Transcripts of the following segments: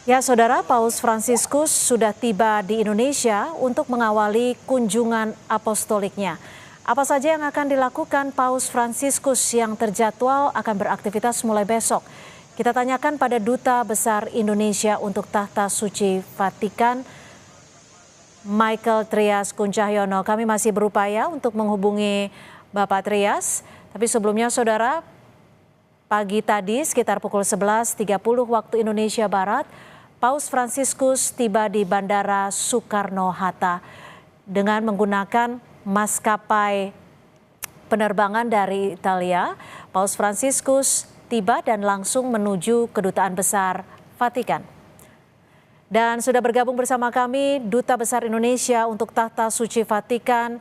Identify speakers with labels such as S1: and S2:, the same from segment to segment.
S1: Ya, Saudara, Paus Fransiskus sudah tiba di Indonesia untuk mengawali kunjungan apostoliknya. Apa saja yang akan dilakukan Paus Fransiskus yang terjadwal akan beraktivitas mulai besok? Kita tanyakan pada Duta Besar Indonesia untuk Tahta Suci Vatikan, Michael Trias Kuncahyono. Kami masih berupaya untuk menghubungi Bapak Trias, tapi sebelumnya Saudara, pagi tadi sekitar pukul 11.30 waktu Indonesia Barat, Paus Fransiskus tiba di Bandara Soekarno-Hatta dengan menggunakan maskapai penerbangan dari Italia. Paus Fransiskus tiba dan langsung menuju Kedutaan Besar Vatikan. Dan sudah bergabung bersama kami Duta Besar Indonesia untuk Tahta Suci Vatikan,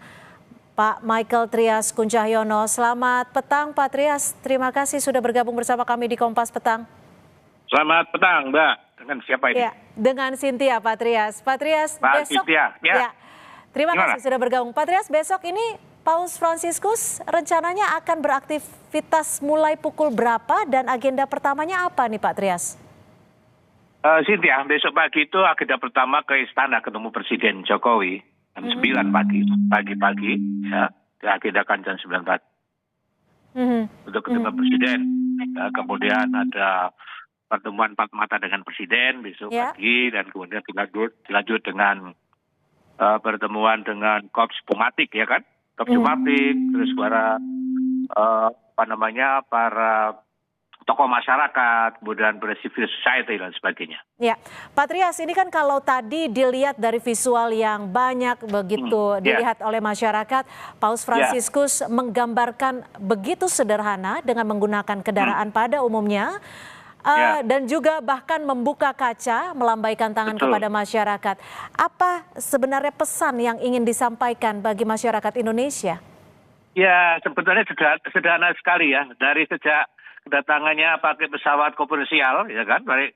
S1: Pak Michael Trias Kuncahyono. Selamat petang Pak Trias, terima kasih sudah bergabung bersama kami di Kompas Petang.
S2: Selamat petang Mbak, dengan siapa ini?
S1: Ya, dengan Cynthia Pak Trias. Pak Trias,
S2: Pak
S1: besok
S2: Cynthia, ya.
S1: Terima kasih sudah bergabung. Pak Trias, besok ini Paus Fransiskus rencananya akan beraktivitas mulai pukul berapa dan agenda pertamanya apa nih Pak Trias?
S2: Cynthia, besok pagi itu agenda pertama ke istana ketemu Presiden Jokowi jam 9 pagi, ya, diagendakan jam 9 pagi untuk ketemu Presiden. Ya, kemudian ada pertemuan empat mata dengan Presiden besok pagi, dan kemudian dilanjut dengan pertemuan dengan Korps Pomatik, ya kan? Korps Pomatik, terus para tokoh masyarakat, kemudian civil society dan sebagainya.
S1: Ya, Pak Trias, ini kan kalau tadi dilihat dari visual yang banyak begitu dilihat oleh masyarakat, Paus Fransiskus menggambarkan begitu sederhana dengan menggunakan kendaraan pada umumnya, dan juga bahkan membuka kaca, melambaikan tangan kepada masyarakat. Apa sebenarnya pesan yang ingin disampaikan bagi masyarakat Indonesia?
S2: Ya, sebetulnya sederhana sekali ya, dari sejak kedatangannya pakai pesawat komersial, ya kan, dari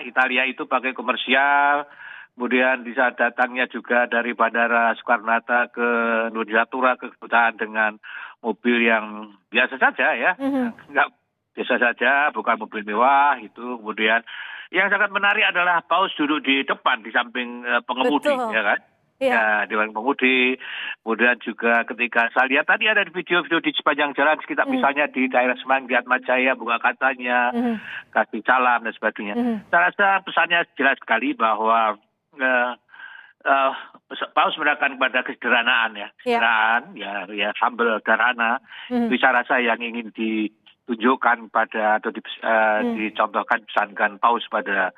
S2: Italia itu pakai komersial, kemudian bisa datangnya juga dari Bandara Soekarno-Hatta ke Nusa ke kedutaan dengan mobil yang biasa saja ya, nggak biasa saja, bukan mobil mewah itu. Kemudian yang sangat menarik adalah Paus duduk di depan di samping pengemudi, ya kan? Ya, Dewan Pengemudi. Kemudian juga ketika saya lihat tadi ada video-video di sepanjang jalan sekitar misalnya di daerah Semang, di Atmajaya, buka katanya, kasih salam dan sebagainya. Saya rasa pesannya jelas sekali bahwa Paus menekankan kepada kesederhanaan ya, kesederhanaan, ya humble, sederhana. Itu saya rasa yang ingin ditunjukkan pada atau dicontohkan, pesankan Paus pada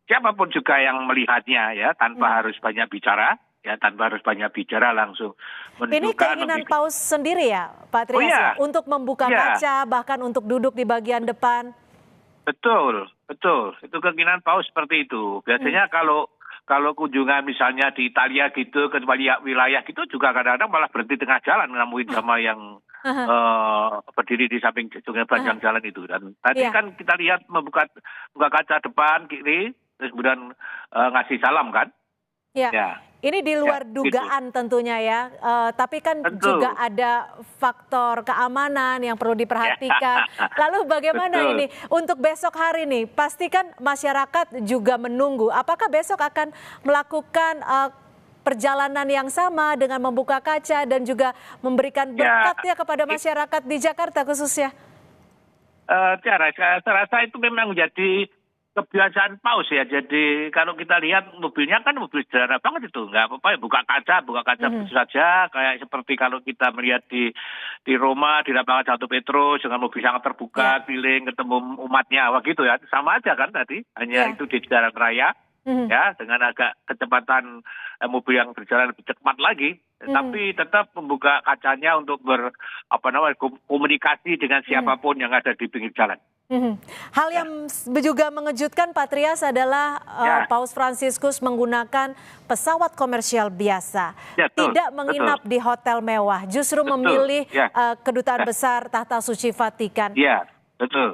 S2: siapapun juga yang melihatnya ya, tanpa harus banyak bicara. Ya, tanpa harus banyak bicara, langsung menunjukkan.
S1: Ini keinginan Paus sendiri ya, Pak Trias, ya? Untuk membuka kaca, bahkan untuk duduk di bagian depan.
S2: Betul. Itu keinginan Paus seperti itu. Biasanya kalau kunjungan misalnya di Italia gitu, ke wilayah gitu juga kadang-kadang malah berhenti tengah jalan nemuin sama yang berdiri di samping sungai panjang jalan itu. Dan tadi kan kita lihat membuka kaca depan kiri, terus kemudian ngasih salam kan.
S1: Ya. Ini di luar dugaan tentunya ya, tapi kan juga ada faktor keamanan yang perlu diperhatikan. Lalu bagaimana ini untuk besok hari nih? Pastikan masyarakat juga menunggu. Apakah besok akan melakukan perjalanan yang sama dengan membuka kaca dan juga memberikan berkat ya kepada masyarakat di Jakarta khususnya?
S2: Saya rasa itu memang menjadi kebiasaan Paus ya. Jadi kalau kita lihat mobilnya kan mobil sederhana banget itu, nggak apa-apa ya, buka kaca begitu saja, kayak seperti kalau kita melihat di Roma di lapangan Santo Petrus dengan mobil sangat terbuka, keliling ketemu umatnya, gitu ya, sama aja kan tadi, hanya itu di jalan raya ya, dengan agak kecepatan mobil yang berjalan lebih cepat lagi, tapi tetap membuka kacanya untuk komunikasi dengan siapapun yang ada di pinggir jalan.
S1: Hal yang juga mengejutkan Pak Trias adalah Paus Fransiskus menggunakan pesawat komersial biasa, tidak menginap di hotel mewah, justru memilih Kedutaan Besar Tahta Suci Vatikan.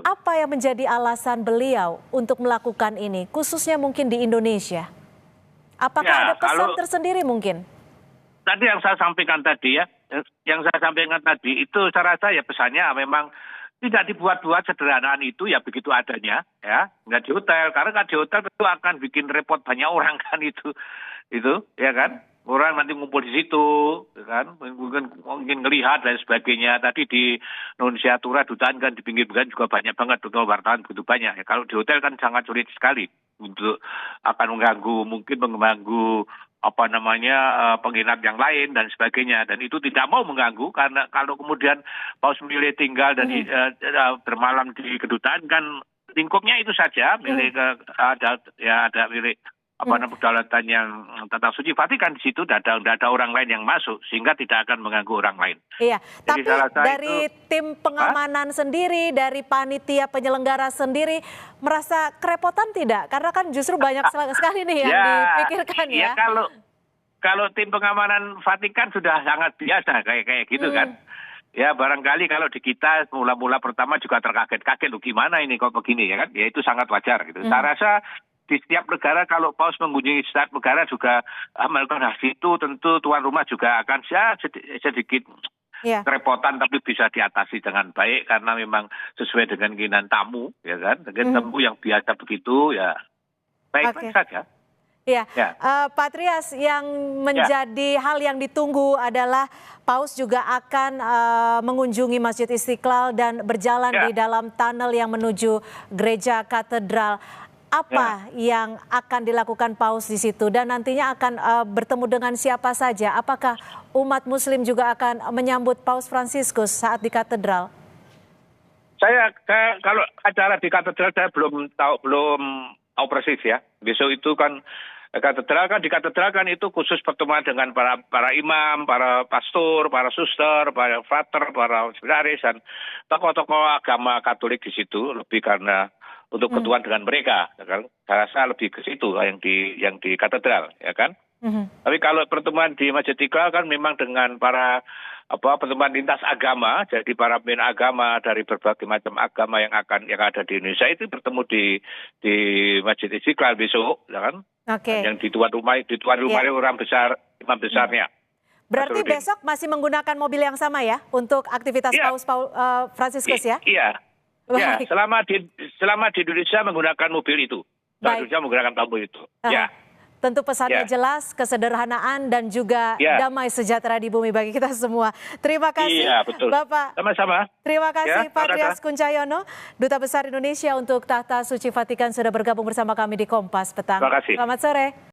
S1: Apa yang menjadi alasan beliau untuk melakukan ini, khususnya mungkin di Indonesia? Apakah ada pesan tersendiri mungkin?
S2: Tadi yang saya sampaikan tadi ya, itu saya rasa ya pesannya memang tidak dibuat-buat sederhanaan itu ya begitu adanya ya, nggak di hotel, karena nggak di hotel itu akan bikin repot banyak orang kan itu ya kan, orang nanti ngumpul di situ ya kan, mungkin ngelihat dan sebagainya. Tadi di Nunsiatura dutaan kan di pinggir-pinggir juga banyak banget betul wartawan begitu banyak ya. Kalau di hotel kan sangat sulit sekali untuk akan mungkin mengganggu penginap yang lain dan sebagainya, dan itu tidak mau mengganggu karena kalau kemudian Paus memilih tinggal dan bermalam di kedutaan kan lingkupnya itu saja milik ada milik kedaulatan yang tata suci Vatikan. Di situ tidak ada orang lain yang masuk sehingga tidak akan mengganggu orang lain.
S1: Iya,
S2: jadi
S1: tapi dari tim pengamanan sendiri, dari panitia penyelenggara sendiri merasa kerepotan tidak? Karena kan justru banyak sekali nih yang dipikirkan ya.
S2: Kalau tim pengamanan Vatikan sudah sangat biasa kayak gitu kan. Ya barangkali kalau di kita mula-mula pertama juga terkaget-kaget, loh gimana ini kok begini ya kan? Ya itu sangat wajar gitu. Saya rasa di setiap negara kalau Paus mengunjungi setiap negara juga melakukan hal itu, tentu tuan rumah juga akan sedikit kerepotan, tapi bisa diatasi dengan baik karena memang sesuai dengan keinginan tamu ya kan. Dengan tamu yang biasa begitu ya baik-baik saja.
S1: Ya, Pak Trias, yang menjadi hal yang ditunggu adalah Paus juga akan mengunjungi Masjid Istiqlal dan berjalan di dalam tunnel yang menuju gereja katedral. Apa yang akan dilakukan Paus di situ dan nantinya akan bertemu dengan siapa saja? Apakah umat Muslim juga akan menyambut Paus Fransiskus saat di katedral?
S2: Saya kalau acara di katedral saya belum tahu persis ya. Besok itu kan di katedral kan itu khusus pertemuan dengan para imam, para pastor, para suster, para frater, para seminaris dan tokoh-tokoh agama Katolik di situ, lebih karena untuk ketuaan dengan mereka, ya kan? Saya rasa lebih ke situ yang di katedral, ya kan? Tapi kalau pertemuan di Masjid Istiqlal kan memang dengan para pertemuan lintas agama, jadi para pemimpin agama dari berbagai macam agama yang ada di Indonesia itu bertemu di Masjid Istiqlal besok, ya kan? Yang di tuan rumah orang besar, imam besarnya.
S1: Berarti besok masih menggunakan mobil yang sama ya untuk aktivitas Paus Fransiskus ya?
S2: Iya. Ya, selama di Indonesia menggunakan mobil itu. Indonesia menggunakan mobil itu. Ya.
S1: Tentu pesannya jelas, kesederhanaan dan juga damai sejahtera di bumi bagi kita semua. Terima kasih Bapak.
S2: Sama-sama.
S1: Terima kasih Pak Trias Kuncayono, Duta Besar Indonesia untuk Tahta Suci Vatikan sudah bergabung bersama kami di Kompas Petang.
S2: Terima kasih.
S1: Selamat sore.